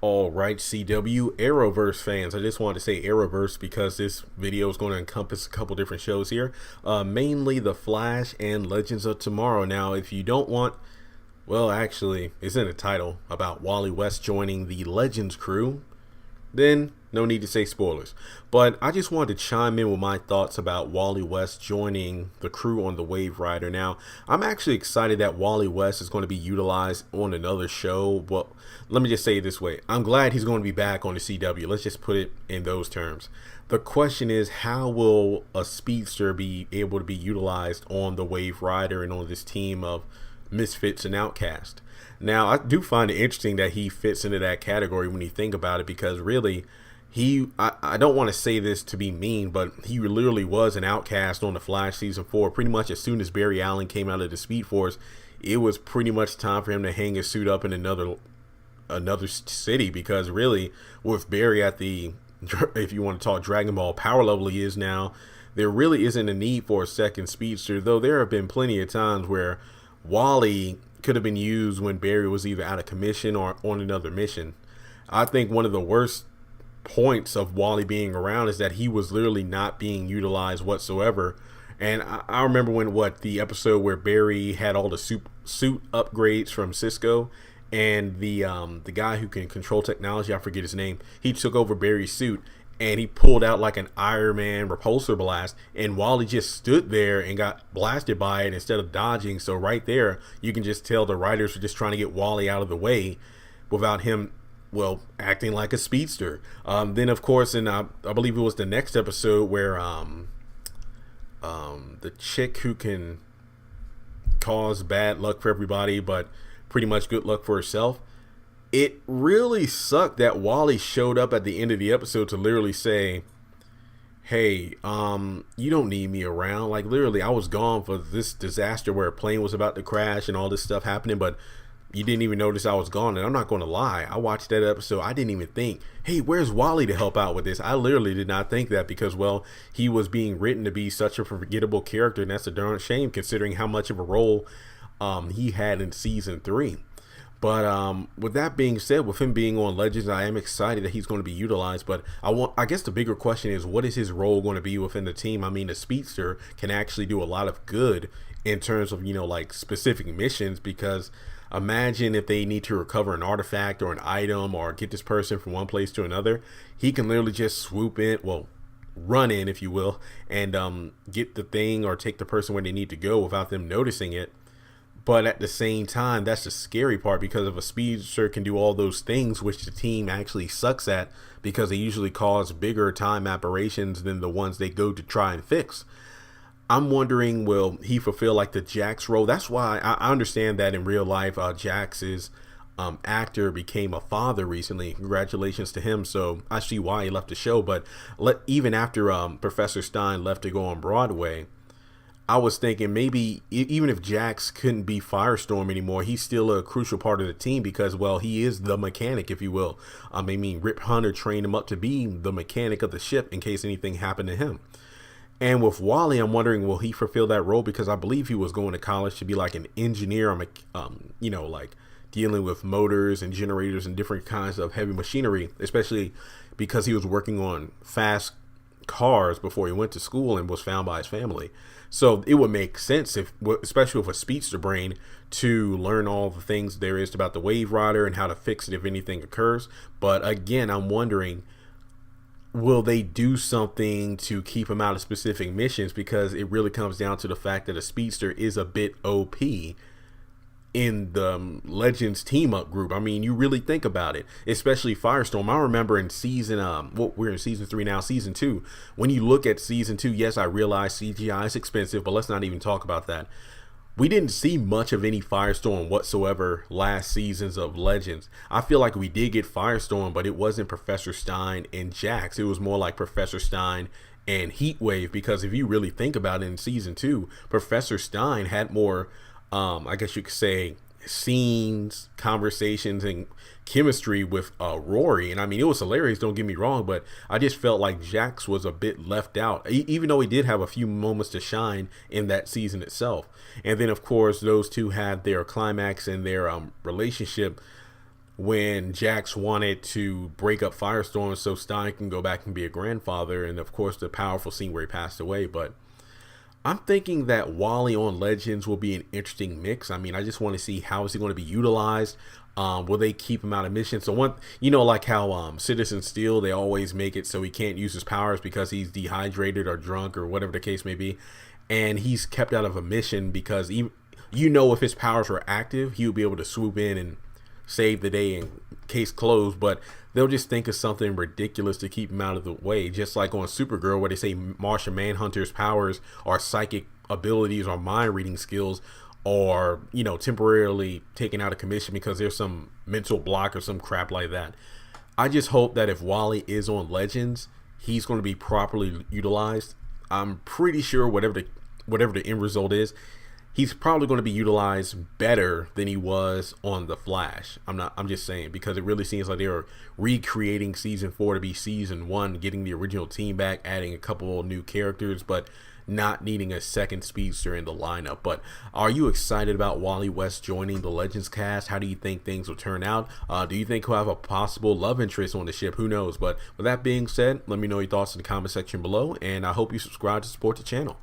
All right, CW Arrowverse fans. I just wanted to say Arrowverse because this video is going to encompass a couple different shows here, mainly The Flash and Legends of Tomorrow. Now, if you don't want, well, actually, it's in the title about Wally West joining the Legends crew, then no need to say spoilers. But I just wanted to chime in with my thoughts about Wally West joining the crew on the Wave Rider. Now, I'm actually excited that Wally West is going to be utilized on another show. Well, let me just say it this way. I'm glad he's going to be back on the CW. Let's just put it in those terms. The question is, how will a speedster be able to be utilized on the Wave Rider and on this team of misfits and outcasts? Now, I do find it interesting that he fits into that category when you think about it, because really, I don't want to say this to be mean, but he literally was an outcast on the Flash season 4. Pretty much as soon as Barry Allen came out of the Speed Force, it was pretty much time for him to hang his suit up in another city, because really, with Barry at the, if you want to talk Dragon Ball power level he is now, there really isn't a need for a second speedster, though there have been plenty of times where Wally could have been used when Barry was either out of commission or on another mission. I think one of the worst points of Wally being around is that he was literally not being utilized whatsoever. And I remember when the episode where Barry had all the suit upgrades from Cisco, and the guy who can control technology, I forget his name, he took over Barry's suit and he pulled out like an Iron Man repulsor blast, and Wally just stood there and got blasted by it instead of dodging. So right there, you can just tell the writers were just trying to get Wally out of the way without him, well, acting like a speedster. Then of course, in I believe it was the next episode where the chick who can cause bad luck for everybody, but pretty much good luck for herself. It really sucked that Wally showed up at the end of the episode to literally say, hey, you don't need me around. Like, literally, I was gone for this disaster where a plane was about to crash and all this stuff happening, but you didn't even notice I was gone. And I'm not going to lie, I watched that episode, I didn't even think, hey, where's Wally to help out with this? I literally did not think that, because, well, he was being written to be such a forgettable character, and that's a darn shame considering how much of a role he had in season 3. But with that being said, with him being on Legends, I am excited that he's going to be utilized. But I guess the bigger question is, what is his role going to be within the team? I mean, the speedster can actually do a lot of good in terms of, like specific missions, because imagine if they need to recover an artifact or an item or get this person from one place to another. He can literally just swoop in, well, run in, if you will, and get the thing or take the person where they need to go without them noticing it. But at the same time, that's the scary part, because if a speedster can do all those things, which the team actually sucks at, because they usually cause bigger time aberrations than the ones they go to try and fix. I'm wondering, will he fulfill like the Jax role? That's why I understand that in real life, Jax's actor became a father recently. Congratulations to him. So I see why he left the show. But even after Professor Stein left to go on Broadway, I was thinking maybe even if Jax couldn't be Firestorm anymore, he's still a crucial part of the team, because, well, he is the mechanic, if you will. I mean, Rip Hunter trained him up to be the mechanic of the ship in case anything happened to him. And with Wally, I'm wondering, will he fulfill that role? Because I believe he was going to college to be like an engineer, like dealing with motors and generators and different kinds of heavy machinery, especially because he was working on fast cars before he went to school and was found by his family. So it would make sense, if, especially with a speedster brain, to learn all the things there is about the Wave Rider and how to fix it if anything occurs. But again, I'm wondering, will they do something to keep him out of specific missions? Because it really comes down to the fact that a speedster is a bit OP in the Legends team up group. I mean, you really think about it, especially Firestorm. I remember in season we're in season 3 now, season 2. When you look at season 2, yes, I realize CGI is expensive, but let's not even talk about that. We didn't see much of any Firestorm whatsoever last seasons of Legends. I feel like we did get Firestorm, but it wasn't Professor Stein and Jax. It was more like Professor Stein and Heatwave, because if you really think about it, in season 2, Professor Stein had more I guess you could say scenes, conversations, and chemistry with Rory. And I mean, it was hilarious, don't get me wrong, but I just felt like Jax was a bit left out, even though he did have a few moments to shine in that season itself. And then of course those two had their climax and their relationship when Jax wanted to break up Firestorm so Stein can go back and be a grandfather, and of course the powerful scene where he passed away. But I'm thinking that Wally on Legends will be an interesting mix. I mean, I just want to see how is he going to be utilized. Will they keep him out of missions? So one, like how Citizen Steel, they always make it so he can't use his powers because he's dehydrated or drunk or whatever the case may be, and he's kept out of a mission because even, if his powers were active, he would be able to swoop in and save the day and case closed. But they'll just think of something ridiculous to keep him out of the way, just like on Supergirl where they say Martian Manhunter's powers are psychic abilities or mind reading skills, or temporarily taken out of commission because there's some mental block or some crap like that. I just hope that if Wally is on Legends, he's going to be properly utilized. I'm pretty sure whatever the end result is, he's probably going to be utilized better than he was on The Flash. I'm just saying, because it really seems like they are recreating season 4 to be season 1, getting the original team back, adding a couple of new characters, but not needing a second speedster in the lineup. But are you excited about Wally West joining the Legends cast? How do you think things will turn out? Do you think he'll have a possible love interest on the ship? Who knows? But with that being said, let me know your thoughts in the comment section below, and I hope you subscribe to support the channel.